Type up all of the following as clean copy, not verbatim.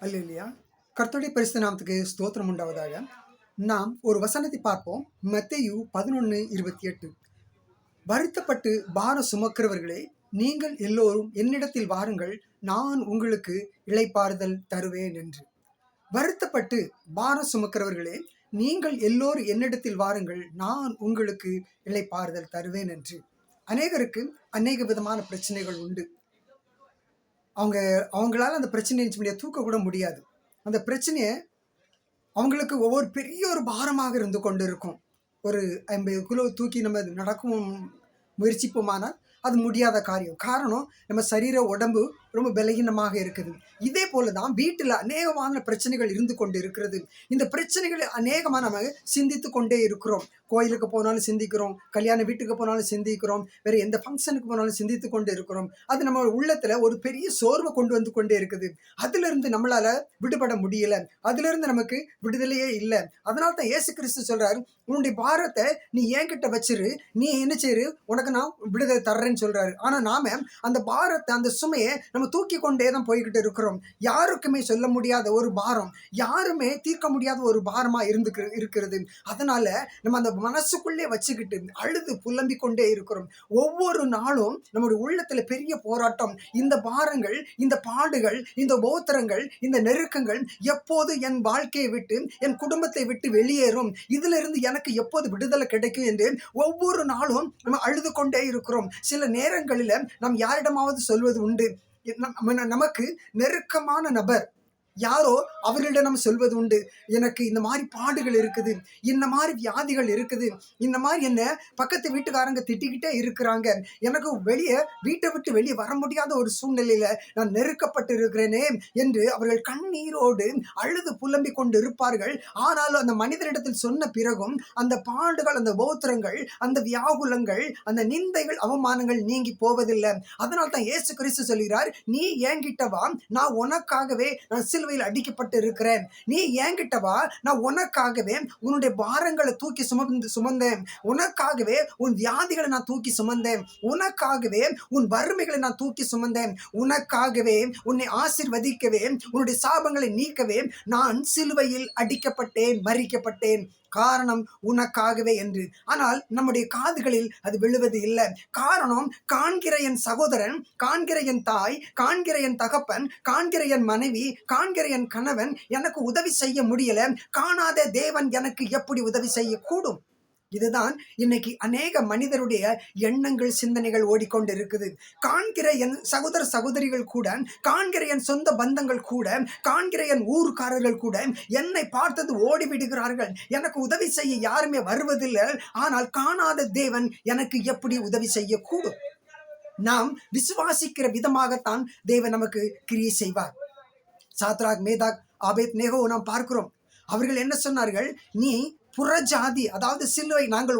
அல்லேலூயா. கர்த்தருடைய பரிசுத்த நாமத்துக்கு ஸ்தோத்திரம் உண்டாவதாக. நாம் ஒரு வசனத்தை பார்ப்போம். மத்தேயு 11:28. வருத்தப்பட்டு பாரம் சுமக்கிறவர்களே, நீங்கள் எல்லோரும் என்னிடத்தில் வாருங்கள், நான் உங்களுக்கு இளைப்பாறுதல் தருவேன் என்று. வருத்தப்பட்டு பாரம் சுமக்கிறவர்களே, நீங்கள் எல்லோரும் என்னிடத்தில் வாருங்கள், நான் உங்களுக்கு இளைப்பாறுதல் தருவேன் என்று. அநேகருக்கு அநேக விதமான பிரச்சனைகள் உண்டு. அவங்களால அந்த பிரச்சனையை தூக்க கூட முடியாது. அந்த பிரச்சனையை அவங்களுக்கு ஒவ்வொரு பெரிய ஒரு பாரமாக இருந்து கொண்டு இருக்கும். ஒரு 50 கிலோ தூக்கி நம்ம நடக்கும் முயற்சிப்போமானால் அது முடியாத காரியம். காரணம், நம்ம சரீர உடம்பு ரொம்ப பலகீனமாக இருக்குது. இதே போல தான் வீட்டில் அநேகமான பிரச்சனைகள் இருந்து கொண்டு இருக்கிறது. இந்த பிரச்சனைகளை அநேகமாக நம்ம சிந்தித்து கொண்டே இருக்கிறோம். கோயிலுக்கு போனாலும் சிந்திக்கிறோம், கல்யாண வீட்டுக்கு போனாலும் சிந்திக்கிறோம், வேறு எந்த ஃபங்க்ஷனுக்கு போனாலும் சிந்தித்து கொண்டு இருக்கிறோம். அது நம்ம உள்ளத்தில் ஒரு பெரிய சோர்வை கொண்டு வந்து கொண்டே இருக்குது. அதிலிருந்து நம்மளால் விடுபட முடியல. அதிலிருந்து நமக்கு விடுதலையே இல்லை. அதனால தான் இயேசு கிறிஸ்து சொல்கிறார், உன்னுடைய பாரத்தை நீ என்கிட்ட வச்சிரு, நீ என்ன செய்யு, உனக்கு நான் விடுதலை தர்றேன்னு சொல்கிறாரு. ஆனால் நாம் அந்த பாரத்தை, அந்த சுமையை நம்ம தூக்கி கொண்டே தான் போய்கிட்டு இருக்கிறோம். யாருக்குமே சொல்ல முடியாத ஒரு பாரம், யாருமே தீர்க்க முடியாத ஒரு பாரமாக இருக்கிறது. அதனால நம்ம அந்த மனசுக்குள்ளே வச்சுக்கிட்டு அழுது புலம்பிக் கொண்டே இருக்கிறோம். ஒவ்வொரு நாளும் நம்முடைய உள்ளத்துல பெரிய போராட்டம். இந்த பாரங்கள், இந்த பாடுகள், இந்த உபத்திரங்கள், இந்த நெருக்கங்கள் எப்போது என் வாழ்க்கையை விட்டு, என் குடும்பத்தை விட்டு வெளியேறும், இதுல இருந்து எனக்கு எப்போது விடுதலை கிடைக்கும் என்று ஒவ்வொரு நாளும் நம்ம அழுது கொண்டே இருக்கிறோம். சில நேரங்களில் நாம் யாரிடமாவது சொல்வது உண்டு, நமக்கு நெருக்கமான நபர் யாரோ அவர்களிடம் நம்ம சொல்வது உண்டு, எனக்கு இந்த மாதிரி பாடுகள் இருக்குது, இந்த மாதிரி வியாதிகள் இருக்குது, இந்த மாதிரி என்ன பக்கத்து வீட்டுக்காரங்க திட்டிக்கிட்டே இருக்கிறாங்க, எனக்கு வீட்டை விட்டு வெளியே வர முடியாத ஒரு சூழ்நிலையில நான் நெருக்கப்பட்டு இருக்கிறேனே என்று அவர்கள் கண்ணீரோடு அழுது புலம்பிக் கொண்டு இருப்பார்கள். ஆனாலும் அந்த மனிதனிடத்தில் சொன்ன பிறகும் அந்த பாடுகள், அந்த உபத்திரங்கள், அந்த வியாகுலங்கள், அந்த நிந்தைகள், அவமானங்கள் நீங்கி போவதில்லை. அதனால தான் இயேசு கிறிஸ்து சொல்கிறார், நீ என்கிட்ட வா, நான் உனக்காகவே நான் சிலுவையில் அடிக்கப்பட்டு இருக்கிறேன், நீ என்கிட்ட வா, நான் உனக்காகவே உன்னுடைய பாரங்களை தூக்கி சுமந்தேன், உனக்காகவே உன் வியாதிகளை நான் தூக்கி சுமந்தேன், உனக்காகவே உன் வறுமைகளை நான் தூக்கி சுமந்தேன், உனக்காகவே உன்னை ஆசீர்வதிக்கவே, உன்னுடைய சாபங்களை நீக்கவே நான் சிலுவையில் அடிக்கப்பட்டேன், மரிக்கப்பட்டேன், காரணம் உனக்காகவே என்று. ஆனால் நம்முடைய காதுகளில் அது விழுவது இல்லை. காரணம், காண்கிற என் சகோதரன், காண்கிற என் தாய், காண்கிற என் தகப்பன், காண்கிற என் மனைவி, காண்கிற என் கணவன் எனக்கு உதவி செய்ய முடியல, காணாத தேவன் எனக்கு எப்படி உதவி செய்யக்கூடும்? இதுதான் இன்னைக்கு அநேக மனிதருடைய எண்ணங்கள், சிந்தனைகள் ஓடிக்கொண்டு இருக்குது. காண்கிற என் சகோதர சகோதரிகள் கூட, காண்கிற என் சொந்த பந்தங்கள் கூட, காண்கிற என் ஊர்க்காரர்கள் கூட என்னை பார்த்தது ஓடிவிடுகிறார்கள், எனக்கு உதவி செய்ய யாருமே வருவதில்லை. ஆனால் காணாத தேவன் எனக்கு எப்படி உதவி செய்யக்கூடும்? நாம் விசுவாசிக்கிற விதமாகத்தான் தேவன் நமக்கு கிரியை செய்வார். சாத்ராக், மேதாக், ஆபேத் நேகோ நாம் பார்க்கிறோம். அவர்கள் என்ன சொன்னார்கள்? நீ புறஜாதி, அதாவது சிலுவை, நாங்கள்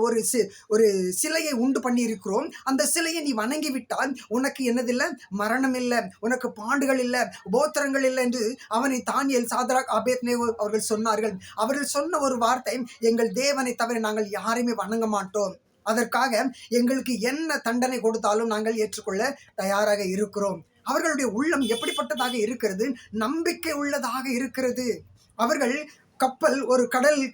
ஒரு சிலையை உண்டு பண்ணி இருக்கிறோம், அந்த சிலையை நீ வணங்கி விட்டால் உனக்கு என்னதில்லை, மரணம் இல்லை, உனக்கு பாண்டுகள் இல்லை, உபோத்திரங்கள் இல்லை என்று அவனை தானியேல், சாத்ராக், ஆபேத்நேகோ அவர்கள் சொன்னார்கள். அவர்கள் சொன்ன ஒரு வார்த்தை, எங்கள் தேவனை தவிர நாங்கள் யாரையுமே வணங்க மாட்டோம், அதற்காக எங்களுக்கு என்ன தண்டனை கொடுத்தாலும் நாங்கள் ஏற்றுக்கொள்ள தயாராக இருக்கிறோம். அவர்களுடைய உள்ளம் எப்படிப்பட்டதாக இருக்கிறது? நம்பிக்கை உள்ளதாக இருக்கிறது. அவர்கள் ஒரு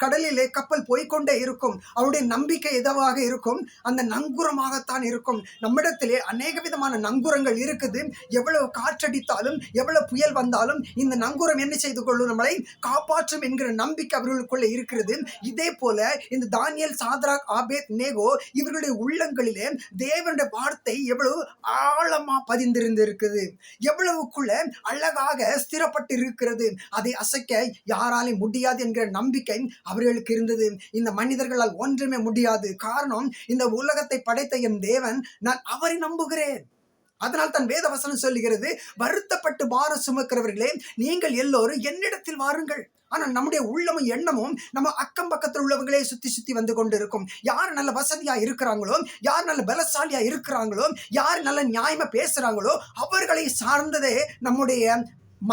கடலிலே கப்பல் போய்கொண்டே இருக்கும், அவருடைய நம்பிக்கை எதுவாக இருக்கும்? அந்த நங்கூரமாகத்தான் இருக்கும். நம்மிடத்திலே அநேக விதமான நங்கூரங்கள் இருக்குது. எவ்வளவு காற்றடித்தாலும், எவ்வளவு புயல் வந்தாலும் இந்த நங்கூரம் என்ன செய்து கொள்ளும்? நம்மளை காப்பாற்றும் என்கிற நம்பிக்கை அவர்களுக்குள்ள இருக்கிறது. இதே போல இந்த தானியேல், சாத்ராக், ஆபேத் நேகோ இவர்களுடைய உள்ளங்களிலே தேவனுடைய வார்த்தை எவ்வளவு ஆழமா பதிந்திருந்திருக்குது, எவ்வளவுக்குள்ள அழகாக ஸ்திரப்பட்டு இருக்கிறது. அதை அசைக்க யாராலையும் முடியாது என்கிற நம்பிக்கை அவர்களுக்கு இருந்தது. இந்த மனிதர்களால் ஒன்றுமே முடியாது. காரணம், இந்த உலகத்தை படைத்த என் தேவன், நான் அவரை நம்புகிறேன். அதனால் தான் வேத வசனம் சொல்லுகிறது, வருத்தப்பட்டு பாரம் சுமக்கிறவர்களே, நீங்கள் எல்லோரும் என்னிடத்தில் வாருங்கள். ஆனால் நம்முடைய உள்ளமும் எண்ணமும் நம்ம அக்கம் பக்கத்தில் உள்ளவர்களே சுத்தி வந்து கொண்டு இருக்கும். யார் நல்ல வசதியா இருக்கிறாங்களோ, யார் நல்ல பலசாலியா இருக்கிறாங்களோ, யார் நல்ல நியாயமா பேசுறாங்களோ அவர்களை சார்ந்ததே நம்முடைய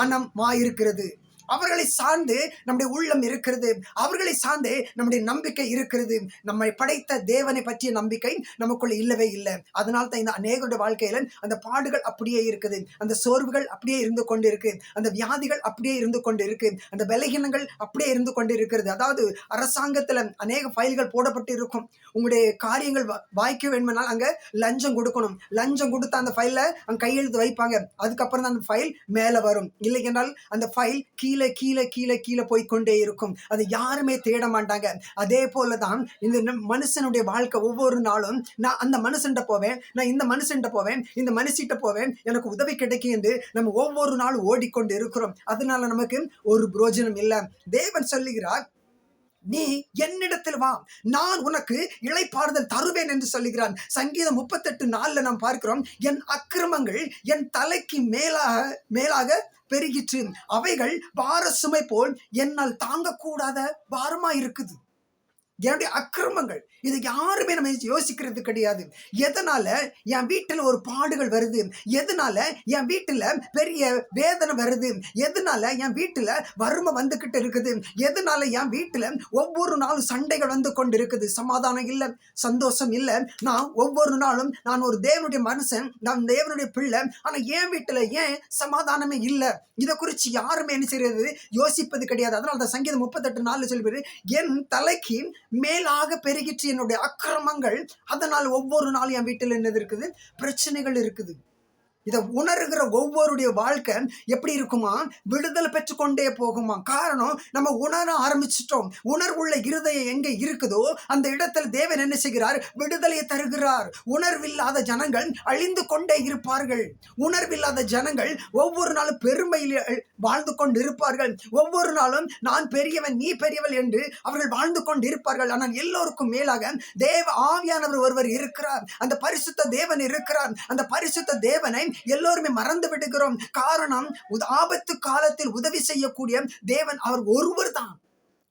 மனம் இருக்கிறது. அவர்களை சார்ந்து நம்முடைய உள்ளம் இருக்கிறது, அவர்களை சார்ந்தே நம்முடைய நம்பிக்கை இருக்கிறது. நம்மை படைத்த தேவனை பற்றிய நம்பிக்கை நமக்குள்ள இல்லவே இல்லை. அதனால தான் இந்த அநேகருடைய வாழ்க்கையில அந்த பாடுகள் அப்படியே இருக்குது, அந்த சோர்வுகள் அப்படியே இருந்து கொண்டு இருக்கு, அந்த வியாதிகள் அப்படியே இருந்து கொண்டு இருக்கு, அந்த பலகீனங்கள் அப்படியே இருந்து கொண்டு இருக்கிறது. அதாவது அரசாங்கத்துல அநேக ஃபைல்கள் போடப்பட்டு இருக்கும். உங்களுடைய காரியங்கள் வாய்க்க வேண்டுமானால் அங்க லஞ்சம் கொடுக்கணும். லஞ்சம் கொடுத்த அந்த ஃபைல்ல அங்க கையெழுத்து வைப்பாங்க. அதுக்கப்புறம் தான் அந்த ஃபைல் மேல வரும். இல்லை என்றால் அந்த ஃபைல் கீழே கீழே கீழே கீழே போய்கொண்டே இருக்கும். அதை யாருமே தேட மாட்டாங்க. அதே போலதான் இந்த மனுஷனுடைய வாழ்க்கை. ஒவ்வொரு நாளும் நான் அந்த மனுஷன்ட்ட போவேன், நான் இந்த மனுஷன்ட்ட போவேன், இந்த மனுஷிட்ட போவேன், எனக்கு உதவி கிடைக்கும் என்று நம்ம ஒவ்வொரு நாளும் ஓடிக்கொண்டு இருக்கிறோம். அதனால நமக்கு ஒரு பிரயோஜனம் இல்லை. தேவன் சொல்லுகிறார், நீ என்னிடத்தில் வா, நான் உனக்கு இளைப்பாறுதல் தருவேன் என்று சொல்லுகிறான். சங்கீதம் 38:4 நாம் பார்க்கிறோம், என் அக்கிரமங்கள் என் தலைக்கு மேலாக பெருகிற்று, அவைகள் பார சுமை போல் என்னால் தாங்கக்கூடாத பாரமா இருக்குது. என்னுடைய அக்கிரமங்கள், இது யாருமே நம்ம யோசிக்கிறது கிடையாது. எதனால என் வீட்டில் ஒரு பாடுகள் வருது, எதனால என் வீட்டில் பெரிய வேதனை வருது, எதனால என் வீட்டில் வறுமை வந்துகிட்டு இருக்குது, எதனால என் வீட்டில் ஒவ்வொரு நாளும் சண்டைகள் வந்து கொண்டு இருக்குது, சமாதானம் இல்லை, சந்தோஷம் இல்லை. நான் ஒவ்வொரு நாளும் நான் ஒரு தேவனுடைய மனுஷன், நான் தேவனுடைய பிள்ளை, ஆனா என் வீட்டில் ஏன் சமாதானமே இல்லை? இதை குறித்து யாருமே என்ன செய்யறது, யோசிப்பது கிடையாது. அதனால தான் சங்கீதம் 38:4 சொல்லுவது, என் தலைக்கு மேலாக பெருகிற்று என்னுடைய அக்கிரமங்கள், அதனால் ஒவ்வொரு நாளும் என் வீட்டில் என்னது இருக்குது, பிரச்சனைகள் இருக்குது. இதை உணர்கிற ஒவ்வொருடைய வாழ்க்கை எப்படி இருக்குமா, விடுதலை பெற்றுக்கொண்டே போகுமா. காரணம், நம்ம உணர ஆரம்பிச்சிட்டோம். உணர்வுள்ள இருதயம் எங்க இருக்குதோ அந்த இடத்துல தேவன் என்ன செய்கிறார், விடுதலையை தருகிறார். உணர்வில்லாத ஜனங்கள் அழிந்து கொண்டே இருப்பார்கள். உணர்வில்லாத ஜனங்கள் ஒவ்வொரு நாளும் பெருமையில் வாழ்ந்து கொண்டு இருப்பார்கள். ஒவ்வொரு நாளும் நான் பெரியவன், நீ பெரியவள் என்று அவர்கள் வாழ்ந்து கொண்டு இருப்பார்கள். ஆனால் எல்லோருக்கும் மேலாக தேவ ஆவியானவர் ஒருவர் இருக்கிறார். அந்த பரிசுத்த தேவன் இருக்கிறார். அந்த பரிசுத்த தேவனை எல்லோருமே மறந்து விடுகிறோம். காரணம், ஆபத்து காலத்தில் உதவி செய்யக்கூடிய தேவன் அவர் ஒருவர் தான்.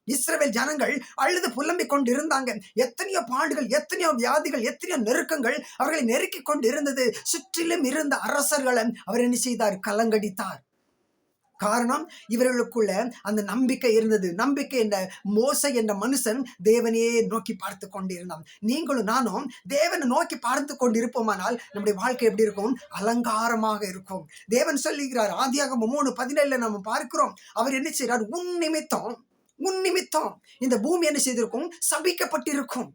இஸ்ரவேல் ஜனங்கள் அழுது புலம்பிக் கொண்டு இருந்தாங்க. எத்தனையோ பாடுகள், எத்தனையோ வியாதிகள், எத்தனையோ நெருக்கங்கள் அவர்களை நெருக்கி கொண்டு இருந்தது. சுற்றிலும் இருந்த அரசர்களை அவர் என்ன செய்தார், கலங்கடித்தார். காரணம், இவர்களுக்குள்ள அந்த நம்பிக்கை இருந்தது. நம்பிக்கை என்ற மோசே என்ற மனுஷன் தேவனையே நோக்கி பார்த்து கொண்டிருந்தான். நீங்களும் நானும் தேவனை நோக்கி பார்த்து கொண்டு இருப்போமானால் நம்முடைய வாழ்க்கை எப்படி இருக்கும், அலங்காரமாக இருக்கும். தேவன் சொல்லுகிறார், ஆதியாகமம் 3:17 நம்ம பார்க்கிறோம், அவர் என்ன செய்கிறார், உன் நிமித்தம் இந்த பூமி என்ன செய்திருக்கும், சபிக்கப்பட்டிருக்கும்.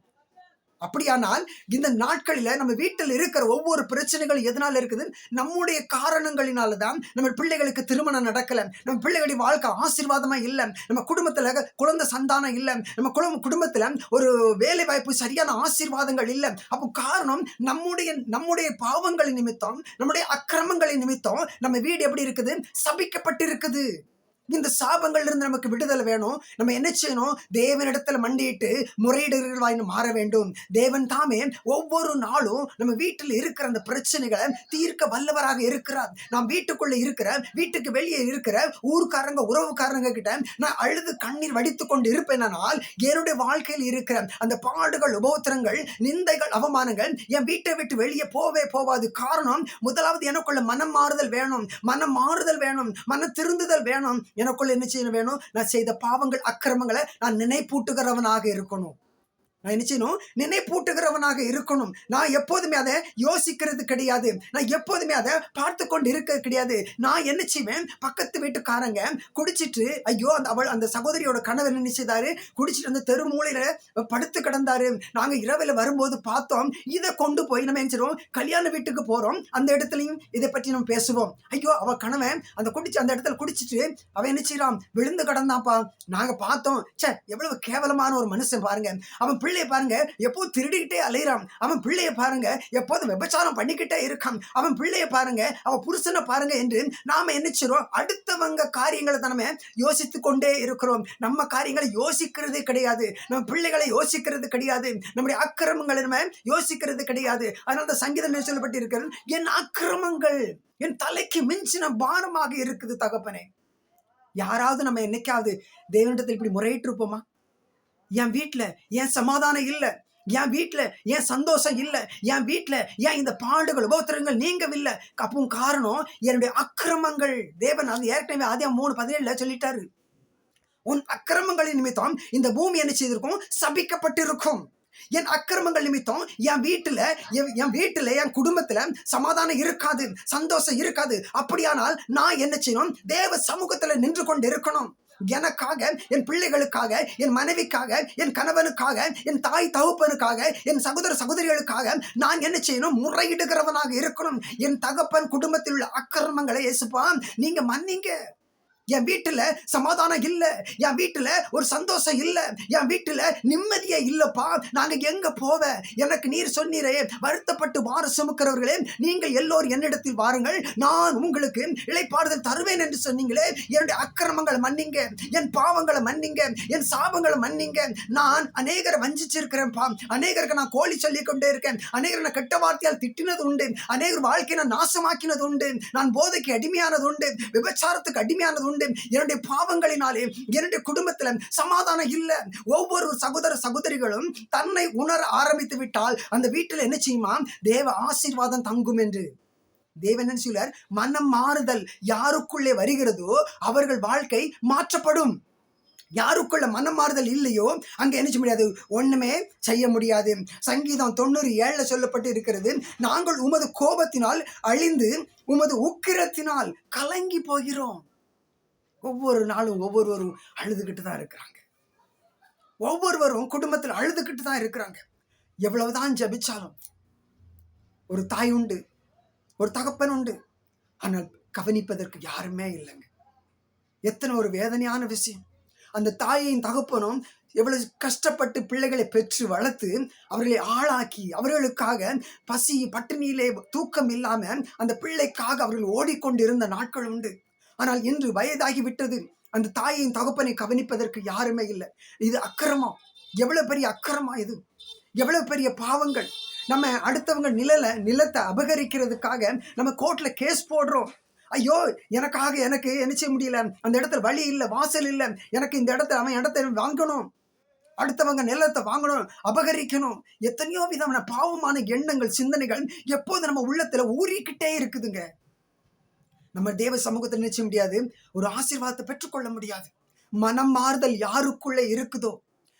அப்படியானால் இந்த நாட்களில நம்ம வீட்டில் இருக்கிற ஒவ்வொரு பிரச்சனைகள் எதனால இருக்குது, நம்முடைய காரணங்களினால தான். நம்ம பிள்ளைகளுக்கு திருமணம் நடக்கல, நம்ம பிள்ளைகளுடைய வாழ்க்கை ஆசீர்வாதமா இல்லை, நம்ம குடும்பத்துல குழந்தை சந்தானம் இல்லை, நம்ம குடும்பத்துல ஒரு வேலை வாய்ப்பு சரியான ஆசீர்வாதங்கள் இல்லை. அப்போ காரணம், நம்முடைய பாவங்களின் நிமித்தம், நம்முடைய அக்கிரமங்களின் நிமித்தம் நம்ம வீடு எப்படி இருக்குது, சபிக்கப்பட்டிருக்குது. இந்த சாபங்கள் இருந்து நமக்கு விடுதலை வேணும். நம்ம என்ன செய்யணும், தேவனிடத்துல மண்டியிட்டு முறையீடுகளாய் மாற வேண்டும். தேவன் தாமே ஒவ்வொரு நாளும் நம்ம வீட்டில் இருக்கிற அந்த பிரச்சனைகளை தீர்க்க வல்லவராக இருக்கிறார். நாம் வீட்டுக்குள்ள இருக்கிற, வீட்டுக்கு வெளியே இருக்கிற ஊர்க்காரங்க, உறவுக்காரங்க கிட்ட நான் அழுது கண்ணீர் வடித்து கொண்டு இருப்பேனால், என்னுடைய வாழ்க்கையில் இருக்கிற அந்த பாடுகள், உபத்திரங்கள், நிந்தைகள், அவமானங்கள் என் வீட்டை விட்டு வெளியே போவாது. காரணம், முதலாவது எனக்குள்ள மனம் மாறுதல் வேணும், மன திருந்துதல் வேணும். எனக்குள்ள என்ன செய்ய வேணும், நான் செய்த பாவங்கள், அக்கிரமங்களை நான் நினைப்பூட்டுகிறவனாக இருக்கணும். நான் என்ன செய்யணும், நினைப்பூட்டுகிறவனாக இருக்கணும். நான் எப்போதுமே அதை யோசிக்கிறது கிடையாது, நான் எப்போதுமே அதை பார்த்து கொண்டு இருக்க கிடையாது. நான் என்ன செய்வேன், பக்கத்து வீட்டுக்காரங்க குடிச்சிட்டு, ஐயோ அந்த சகோதரியோட கணவர் என்ன செய்தாரு, குடிச்சிட்டு அந்த தெரு மூலையில படுத்து கிடந்தாரு, நாங்க இரவுல வரும்போது பார்த்தோம். இதை கொண்டு போய் நம்ம என்ன செய்வோம், கல்யாண வீட்டுக்கு போறோம், அந்த இடத்துலையும் இதை பற்றி நம்ம பேசுவோம். ஐயோ, அவ கணவன் அந்த இடத்துல குடிச்சிட்டு அவன் என்ன செய்யறான், விழுந்து கிடந்தாப்பா, நாங்க பார்த்தோம். சே, எவ்வளவு கேவலமான ஒரு மனுஷன் பாருங்க. அவன் பிள்ளைய பாருங்க, எப்போது திருடிக்கிட்டே அலையிறான். அவன் பிள்ளைய பாருங்க, எப்போதும் விபச்சாரம் பண்ணிக்கிட்டே இருக்கான். அவன் பிள்ளைய பாருங்க, அவன் புருஷனை பாருங்க என்று நாம என்னச்சிரோம், அடுத்தவங்க காரியங்களை தான் நம்ம யோசித்து கொண்டே இருக்கிறோம். நம்ம காரியங்களை யோசிக்கிறதே கிடையாது, நம்ம பிள்ளைகளை யோசிக்கிறது கிடையாது, நம்முடைய அக்கிரமங்களை நம்ம யோசிக்கிறது கிடையாது. அதனால தான் சங்கீதம் சொல்லப்பட்டு இருக்கிறது, என் அக்கிரமங்கள் என் தலைக்கு மிஞ்சின பாரமாக இருக்குது தகப்பனே. யாராவது நம்ம என்னைக்காவது தேவனிடத்தில் இப்படி முறையிட்டு இருப்போமா? என் வீட்டுல ஏன் சமாதானம் இல்லை, என் வீட்டுல ஏன் சந்தோஷம் இல்லை, என் வீட்டுல ஏன் இந்த பாடுகள், உபத்திரங்கள் நீங்கவில்லை? அப்பவும் காரணம் என்னுடைய அக்கிரமங்கள். தேவன் அது ஏற்கனவே ஆதியாகமம் 3:17 சொல்லிட்டாரு. உன் அக்கிரமங்களின் நிமித்தம் இந்த பூமி என்ன செய்திருக்கும்? சபிக்கப்பட்டிருக்கும். என் அக்கிரமங்கள் நிமித்தம் என் வீட்டுல என் குடும்பத்துல சமாதானம் இருக்காது, சந்தோஷம் இருக்காது. அப்படியானால் நான் என்ன செய்யணும்? தேவ சமூகத்துல நின்று கொண்டு இருக்கணும். எனக்காக, என் பிள்ளைகளுக்காக, என் மனைவிக்காக, என் கணவனுக்காக, என் தாய் தகப்பனுக்காக, என் சகோதர சகோதரிகளுக்காக நான் என்ன செய்யணும்? முறையிடுகிறவனாக இருக்கணும். என் தகப்பன் குடும்பத்தில் உள்ள அக்கிரமங்களை இயேசுப்பா நீங்க மன்னிங்க. என் வீட்டுல சமாதானம் இல்ல, என் வீட்டுல ஒரு சந்தோஷம் இல்ல, என் வீட்டுல நிம்மதியே இல்லப்பா, நாங்க எங்க போவ? எனக்கு நீர் சொன்னீரே, வருத்தப்பட்டு பாரம் சுமக்கிறவர்களே நீங்கள் எல்லோரும் என்னிடத்தில் வாருங்கள், நான் உங்களுக்கு இளைப்பாறுதல் தருவேன் என்று சொன்னீங்களே. என்னுடைய அக்கிரமங்களை மன்னிங்க, என் பாவங்களை மன்னிங்க, என் சாபங்களை மன்னிங்க. நான் அநேகரை வஞ்சிச்சிருக்கிறேன்ப்பா, அநேகருக்கு நான் கோழி சொல்லிக் கொண்டே இருக்கேன், அநேகர் நான் கெட்ட வார்த்தையால் திட்டினது உண்டு, அநேகர் வாழ்க்கையை நான் நாசமாக்கினது உண்டு, நான் போதைக்கு அடிமையானது உண்டு, விபச்சாரத்துக்கு அடிமையானது உண்டு. என்னுடைய பாவங்களினாலே என்னுடைய குடும்பத்துல சமாதானம் இல்ல. ஒவ்வொரு சகோதர சகோதரிகளும் தன்னை உணர ஆரம்பித்து விட்டால் அந்த வீட்டில் என்ன செய்யுமா? தேவ ஆசீர்வாதம் தங்கும் என்று தேவன் என்ன சொல்றார்? மனம் மாறுதல் யாருக்குள்ளே வருகிறதோ அவர்கள் வாழ்க்கை மாற்றப்படும். யாருக்குள்ள மனம் மாறுதல் இல்லையோ அங்க என்ன செய்ய முடியாது? ஒண்ணுமே செய்ய முடியாது. சங்கீதம் 97 சொல்லப்பட்டு இருக்கிறது, நாங்கள் உமது கோபத்தினால் அழிந்து உமது உக்கிரத்தினால் கலங்கி போகிறோம். ஒவ்வொரு நாளும் ஒவ்வொருவரும் அழுதுகிட்டு தான் இருக்கிறாங்க. ஒவ்வொருவரும் குடும்பத்தில் அழுதுகிட்டு தான் இருக்கிறாங்க. எவ்வளவுதான் ஜபிச்சாலும் ஒரு தாய் உண்டு, ஒரு தகப்பன் உண்டு, ஆனால் கவனிப்பதற்கு யாருமே இல்லைங்க. எத்தனை ஒரு வேதனையான விஷயம். அந்த தாயையும் தகப்பனும் எவ்வளவு கஷ்டப்பட்டு பிள்ளைகளை பெற்று வளர்த்து அவர்களை ஆளாக்கி அவர்களுக்காக பசி பட்டினியிலே தூக்கம் இல்லாம அந்த பிள்ளைக்காக அவர்கள் ஓடிக்கொண்டிருந்த நாட்கள் உண்டு. ஆனால் இன்று வயதாகி விட்டது, அந்த தாயையும் தகப்பனை கவனிப்பதற்கு யாருமே இல்லை. இது அக்கிரமம். எவ்வளவு பெரிய அக்கிரமம் இது! எவ்வளவு பெரிய பாவங்கள்! நம்ம அடுத்தவங்க நிலத்தை அபகரிக்கிறதுக்காக நம்ம கோர்ட்ல கேஸ் போடுறோம். ஐயோ, எனக்கு என்ன செய்ய முடியல, அந்த இடத்துல வழி இல்லை, வாசல் இல்லை, எனக்கு இந்த இடத்துல அவன் இடத்தை வாங்கணும், அடுத்தவங்க நிலத்தை வாங்கணும், அபகரிக்கணும். எத்தனையோ விதமான பாவமான எண்ணங்கள், சிந்தனைகள் எப்போது நம்ம உள்ளத்துல ஊறிக்கிட்டே இருக்குதுங்க. நம்ம தேவ சமூகத்தை நினைச்ச முடியாது, ஒரு ஆசீர்வாதத்தை பெற்றுக்கொள்ள முடியாது. மனம் மாறுதல் யாருக்குள்ள இருக்குதோ,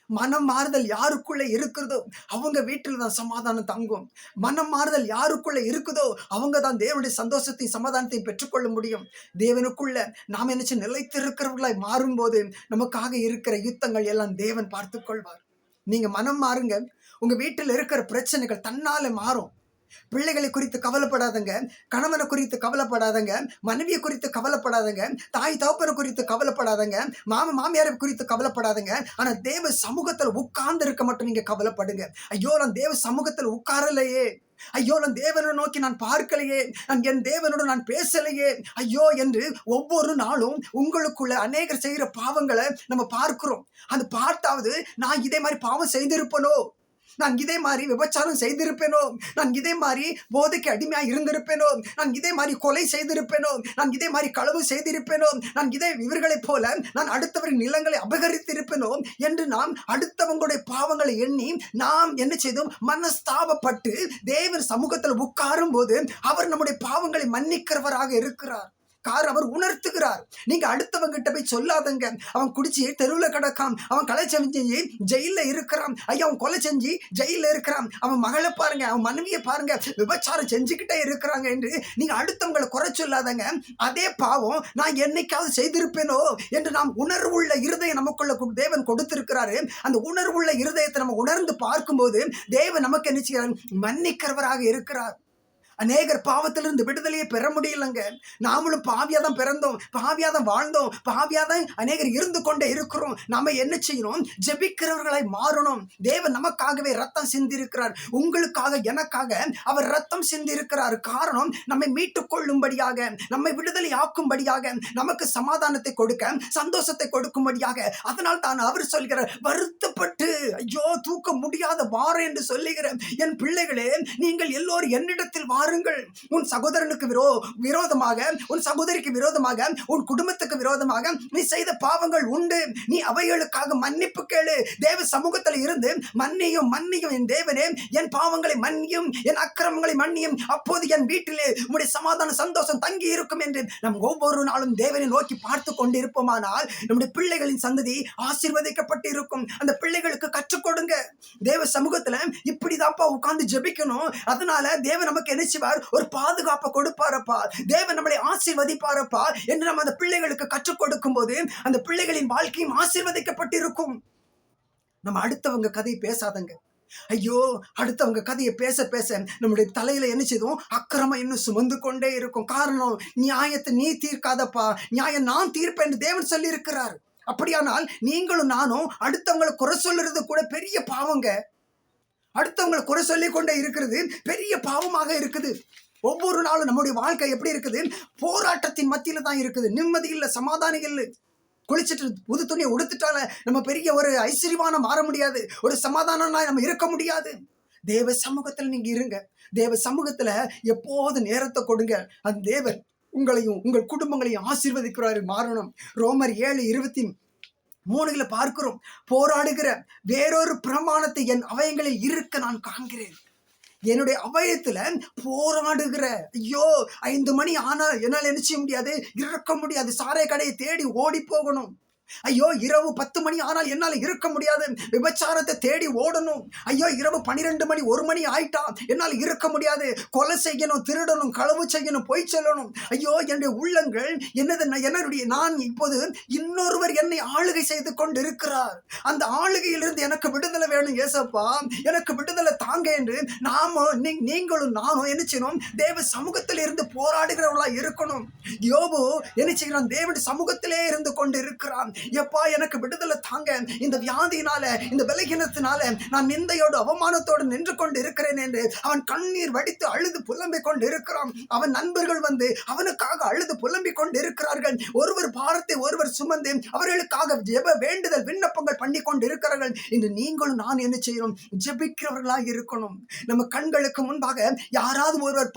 மனம் மாறுதல் யாருக்குள்ள இருக்கிறதோ அவங்க வீட்டில் தான் சமாதானம் தங்கும். மனம் மாறுதல் யாருக்குள்ள இருக்குதோ அவங்க தான் தேவனுடைய சந்தோஷத்தை சமாதானத்தை பெற்றுக்கொள்ள முடியும். தேவனுக்குள்ள நாம் நினைச்சு நிலைத்திருக்கிறவர்களாய் மாறும்போது நமக்காக இருக்கிற யுத்தங்கள் எல்லாம் தேவன் பார்த்து கொள்வார். நீங்க மனம் மாறுங்க, உங்க வீட்டில் இருக்கிற பிரச்சனைகள் தன்னால மாறும். பிள்ளைகளை குறித்து கவலைப்படாதங்க, கணவனை குறித்து கவலைப்படாதங்க, மனைவியை குறித்து கவலைப்படாதங்க, தாய் தகப்பனை குறித்து கவலைப்படாதங்க, மாமியாரை குறித்து கவலைப்படாதங்க. ஆனா தேவ சமூகத்துல உட்கார்ந்து இருக்க மட்டும் நீங்க கவலைப்படுங்க. ஐயோ, நான் தேவ சமூகத்துல உட்காரலையே, ஐயோ நான் தேவனை நோக்கி நான் பார்க்கலையே, என் தேவனோடு நான் பேசலையே, ஐயோ என்று ஒவ்வொரு நாளும் உங்களுக்குள்ள அநேகர் செய்கிற பாவங்களை நம்ம பார்க்கிறோம். அந்த பார்த்தாவது நான் இதே மாதிரி பாவம் செய்திருப்பனோ, நான் இதே மாதிரி விபச்சாரம் செய்திருப்பேனோ, நான் இதே மாதிரி போதைக்கு அடிமையா இருந்திருப்பேனோ, நான் இதே மாதிரி கொலை செய்திருப்பேனோ, நான் இதே மாதிரி களவு செய்திருப்பேனோ, நான் இதே இவர்களைப் போல நான் அடுத்தவரின் நிலங்களை அபகரித்திருப்பேனோ என்று நாம் அடுத்தவங்களுடைய பாவங்களை எண்ணி நாம் என்ன செய்தோம்? மனஸ்தாபப்பட்டு தேவன் சமூகத்தில் உட்காரும் போது அவர் நம்முடைய பாவங்களை மன்னிக்கிறவராக இருக்கிறார். அவர் உணர்த்துகிறார். நீங்க அடுத்தவங்கிட்ட போய் சொல்லாதங்க, அவன் குடிச்சு தெருவில் கிடக்கான், அவன் கொலை செஞ்சு ஜெயில இருக்கிறான், ஐயா அவன் கொலை செஞ்சு ஜெயில இருக்கிறான், அவன் மகளை பாருங்க, அவன் மனைவியை பாருங்க, விபச்சாரம் செஞ்சுக்கிட்டே இருக்கிறாங்க என்று நீங்க அடுத்தவங்களை குறை சொல்லாதங்க. அதே பாவம் நான் என்னைக்காவது செய்திருப்பேனோ என்று நாம் உணர்வுள்ள இருதயம் நமக்குள்ள தேவன் கொடுத்திருக்கிறாரு. அந்த உணர்வுள்ள இருதயத்தை நம்ம உணர்ந்து பார்க்கும்போது தேவன் நமக்கு என்ன செய்கிறார்? மன்னிக்கிறவராக இருக்கிறார். அநேகர் பாவத்திலிருந்து விடுதலையை பெற முடியலங்க. நாமளும் பாவியா தான் பிறந்தோம், பாவியா தான் வாழ்ந்தோம், பாவியா தான் அநேகர் இருந்து கொண்டே இருக்கிறோம். நாம என்ன செய்யணும்? ஜெபிக்கிறவர்களாய் மாறணும். தேவன் நமக்காகவே ரத்தம் சிந்திருக்கிறார். உங்களுக்காக எனக்காக அவர் ரத்தம் சிந்திருக்கிறார். காரணம் நம்மை மீட்டுக் கொள்ளும்படியாக, நம்மை விடுதலை ஆக்கும்படியாக, நமக்கு சமாதானத்தை கொடுக்க, சந்தோஷத்தை கொடுக்கும்படியாக. அதனால் தான் அவர் சொல்கிறார், வருத்தப்பட்டு ஐயோ தூக்க முடியாத பாரம் என்று சொல்லுகிற என் பிள்ளைகளே, நீங்கள் எல்லோரும் என்னிடத்தில் வாருங்கள், பாருங்கள். உன் சகோதரனுக்கு விரோதமாக, உன் சகோதரிக்கு விரோதமாக, உன் குடும்பத்துக்கு விரோதமாக நீ செய்த பாவங்கள் உண்டு. நீ அவைகளுக்காக மன்னிப்பு கேளு. தேவ சமூகத்தில் இருந்து மன்னியும் மன்னியும் என் தேவனே, என் பாவங்களை மன்னியும், என் அக்கிரமங்களை மன்னியும், அப்போது என் வீட்டிலே உம்முடைய சமாதான சந்தோஷம் தங்கி இருக்கும் என்று நம் ஒவ்வொரு நாளும் தேவனை நோக்கி பார்த்து கொண்டு இருப்போமானால் நம்முடைய பிள்ளைகளின் சந்ததி ஆசீர்வதிக்கப்பட்டு இருக்கும். அந்த பிள்ளைகளுக்கு கற்றுக் கொடுங்க. தேவ சமூகத்துல இப்படிதான்ப்பா உட்கார்ந்து ஜெபிக்கணும். அதனால தேவன் நமக்கு என்ன செய்வார்? ஒரு பாதுகாப்பை கொடுப்பாரப்பா, தேவன் நம்மளை ஆசீர்வதிப்பாரப்பா என்று நம்ம அந்த பிள்ளைகளுக்கு கற்றுக் கொடுக்கும் போது அந்த பிள்ளைகளின் வாழ்க்கையும் ஆசீர்வதிக்கப்பட்டு இருக்கும். நம்ம அடுத்தவங்க கதையை பேசாதங்க. ஐயோ, அடுத்தவங்க கதையை பேச பேச நம்முடைய தலையில என்ன செய்வோம்? அக்கிரமம் இன்னும் சுமந்து கொண்டே இருக்கும். காரணம், நியாயத்தை நீ தீர்க்காதப்பா, நியாயம் நான் தீர்ப்பேன் என்று தேவன் சொல்லி இருக்கிறார். அப்படியானால் நீங்களும் நானும் அடுத்தவங்களை குறை சொல்றது கூட பெரிய பாவங்க. அடுத்தவங்களை குறை சொல்லி கொண்டே இருக்கிறது பெரிய பாவமாக இருக்குது. ஒவ்வொரு நாளும் நம்முடைய வாழ்க்கை எப்படி இருக்குது? போராட்டத்தின் மத்தியில தான் இருக்குது. நிம்மதி இல்லை, சமாதானம் இல்லை. குளிச்சுட்டு புது துணியை உடுத்துட்டால நம்ம பெரிய ஒரு ஐஸ்வர்யமான மாற முடியாது, ஒரு சமாதானம்னா நம்ம இருக்க முடியாது. தேவ சமூகத்துல நீங்க இருங்க. தேவ சமூகத்துல எப்போது நேரத்தை கொடுங்க. அந்த தேவன் உங்களையும் உங்கள் குடும்பங்களையும் ஆசீர்வதிக்கிறாரு. மாறணும். ரோமர் 7:23 பார்க்கிறோம். போராடுகிற வேறொரு பிரமாணத்தை என் அவயங்களில் இருக்க நான் காண்கிறேன். என்னுடைய அவயத்துல போராடுகிற, ஐயோ 5 மணி ஆனால் என்னால் என்ன செய்ய முடியாது? இருக்க முடியாது. சாரை கடையை தேடி ஓடி போகணும். ஐயோ, இரவு 10 மணி ஆனால் என்னால் இருக்க முடியாது. விபச்சாரத்தை தேடி ஓடணும். ஐயோ, இரவு 12 மணி 1 மணி ஆயிட்டா என்னால் இருக்க முடியாது. கொலை செய்யணும், திருடணும், களவு செய்யணும், பொய் சொல்லணும். ஐயோ, என்னுடைய உள்ளங்கள் என்னுடைய நான் இப்போது இன்னொருவர் என்னை ஆளுகை செய்து கொண்டு இருக்கிறார். அந்த ஆளுகையிலிருந்து எனக்கு விடுதலை வேணும் ஏசப்பா, எனக்கு விடுதலை தாங்க என்று நீங்களும் நானும் என்ன செய்யணும்? தேவ சமூகத்தில் இருந்து போராடுகிறவர்களா இருக்கணும். யோபு என்ன செய்கிறான்? தேவன் சமூகத்திலே இருந்து கொண்டு இருக்கிறான். எப்பா, எனக்கு விடுதலை தாங்க, இந்த வியாதியினால, இந்த விலகினத்தினால நான் நிந்தையோடு அவமானத்தோடு நின்று கொண்டு இருக்கிறேன் என்று அவன் கண்ணீர் வடித்து அழுது புலம்பிக் கொண்டு இருக்கிறான். அவன் நண்பர்கள் வந்து அவனுக்காக அழுது புலம்பிக் கொண்டு இருக்கிறார்கள். ஒருவர் பாரத்தை ஒருவர் சுமந்து அவர்களுக்காக ஜெப வேண்டுதல் விண்ணப்பங்கள் பண்ணி கொண்டு இருக்கிறார்கள். இன்று நீங்களும் நான் என்ன செய்யணும்? ஜெபிக்கிறவர்களாக இருக்கணும். நம்ம கண்களுக்கு முன்பாக யாராவது ஒருவர்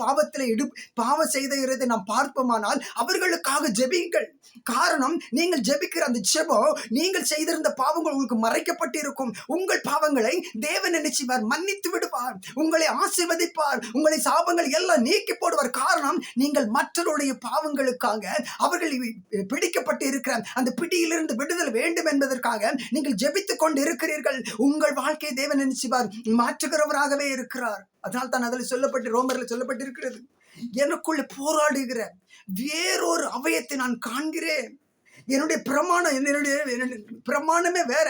பாவம் செய்த நாம் பார்ப்போமானால் அவர்களுக்காக ஜெபிங்கள். காரணம், நீங்கள் ஜெபிக்கிற அந்த ஜெபம், நீங்கள் செய்திருந்த பாவங்கள் உங்களுக்கு மறைக்கப்பட்டிருக்கும். உங்கள் பாவங்களை தேவன் என்ன செய்வார்? மன்னித்து விடுவார். உங்களை ஆசீர்வதிப்பார். உங்களை சாபங்கள் எல்லாம் நீக்கி போடுவார். காரணம், நீங்கள் மற்றவருடைய பாவங்களுக்காக அவர்கள் பிடிக்கப்பட்டு இருக்கிற அந்த பிடியிலிருந்து விடுதலை வேண்டும் என்பதற்காக நீங்கள் ஜெபித்துக் கொண்டு இருக்கிறீர்கள். உங்கள் வாழ்க்கையை தேவன் என்ன செய்வார்? மாற்றுகிறவராகவே இருக்கிறார். அதனால் தான் அதில் சொல்லப்பட்டு, ரோமர்ல சொல்லப்பட்டிருக்கிறது, எனக்குள்ள போராடுகிற வேறொரு அவயத்தை நான் காண்கிறேன். என்னுடைய பிரமாணமே வேற.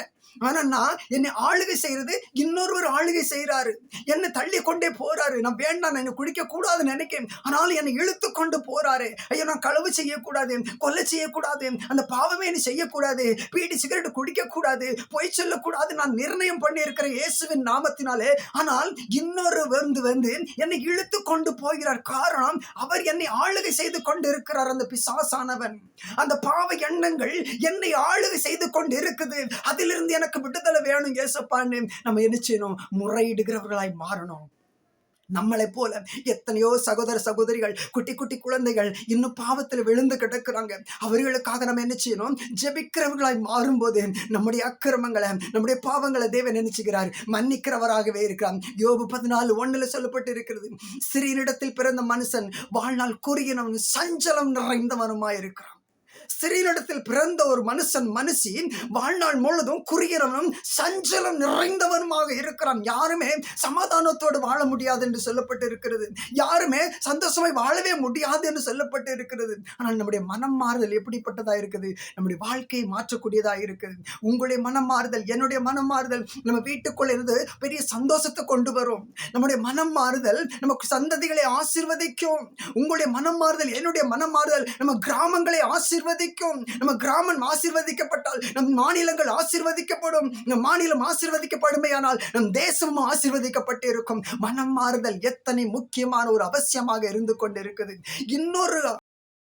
ஆனா நான் என்னை ஆளுகை செய்யறது இன்னொருவர் ஆளுகை செய்யறாரு. என்னை தள்ளி கொண்டே போறாரு. நான் வேண்டாம், நான் குடிக்க கூடாதுன்னு நினைக்கிறேன், ஆனாலும் என்னை இழுத்து கொண்டு போறாரு. ஐயோ, நான் களவு செய்யக்கூடாது, கொலை செய்யக்கூடாது, அந்த பாவமே என்னை செய்யக்கூடாது, பீடி சிகரெட் குடிக்க கூடாது, பொய் சொல்லக்கூடாது, நான் நிர்ணயம் பண்ணி இருக்கிற இயேசுவின் நாமத்தினாலே. ஆனால் இன்னொரு வந்து என்னை இழுத்து கொண்டு போகிறார். காரணம், அவர் என்னை ஆளுகை செய்து கொண்டு இருக்கிறார். அந்த பிசாசானவன், அந்த பாவ எண்ணங்கள் என்னை ஆளுகை செய்து கொண்டு இருக்குது. அதிலிருந்து எனக்கு விடுதலை வேணும் ஏசப்பான்னு நம்ம என்ன செய்யணும்? முறையிடுகிறவர்களாய் மாறணும். நம்மளை போல எத்தனையோ சகோதர சகோதரிகள், குட்டி குட்டி குழந்தைகள் இன்னும் பாவத்தில் விழுந்து கிடக்குறாங்க. அவர்களுக்காக நம்ம என்ன செய்யணும்? ஜெபிக்கிறவர்களாய் மாறும்போது நம்முடைய அக்கிரமங்களை, நம்முடைய பாவங்களை தேவன் நினைச்சுக்கிறார், மன்னிக்கிறவராகவே இருக்கிறார். யோபு 14:1 சொல்லப்பட்டு இருக்கிறது, சிறியனிடத்தில் பிறந்த மனுஷன் வாழ்நாள் குறுகினவன், சஞ்சலம் நிறைந்தவனுமாய் இருக்கிறான். சிறியனிடத்தில் பிறந்த ஒரு மனுஷி வாழ்நாள் முழுதும் குறுகிறவனும் சஞ்சலம் நிறைந்தவனுமாக இருக்கிறான். யாருமே சமாதானத்தோடு வாழ முடியாது என்று சொல்லப்பட்டு இருக்கிறது. யாருமே சந்தோஷமாய் வாழவே முடியாது என்று சொல்லப்பட்டு இருக்கிறது. ஆனால் நம்முடைய மனம் மாறுதல் எப்படிப்பட்டதா இருக்குது? நம்முடைய வாழ்க்கையை மாற்றக்கூடியதா இருக்குது. உங்களுடைய மனம் மாறுதல், என்னுடைய மனம் மாறுதல் நம்ம வீட்டுக்குள்ள இருந்து பெரிய சந்தோஷத்தை கொண்டு வரும். நம்முடைய மனம் மாறுதல் நமக்கு சந்ததிகளை ஆசீர்வதிக்கும். உங்களுடைய மனம் மாறுதல், என்னுடைய மனம் மாறுதல் நம்ம கிராமங்களை ஆசீர்வதிக்கும். நம்ம கிராமம் ஆசீர்வதிக்கப்பட்டால் நம் மாநிலங்கள் ஆசீர்வதிக்கப்படும். நம் மாநிலம் ஆசீர்வதிக்கப்படுமையானால் நம் தேசமும் ஆசீர்வதிக்கப்பட்டு இருக்கும். மனம் மாறுதல் எத்தனை முக்கியமான ஒரு அவசியமாக இருந்து கொண்டிருக்குது. இன்னொரு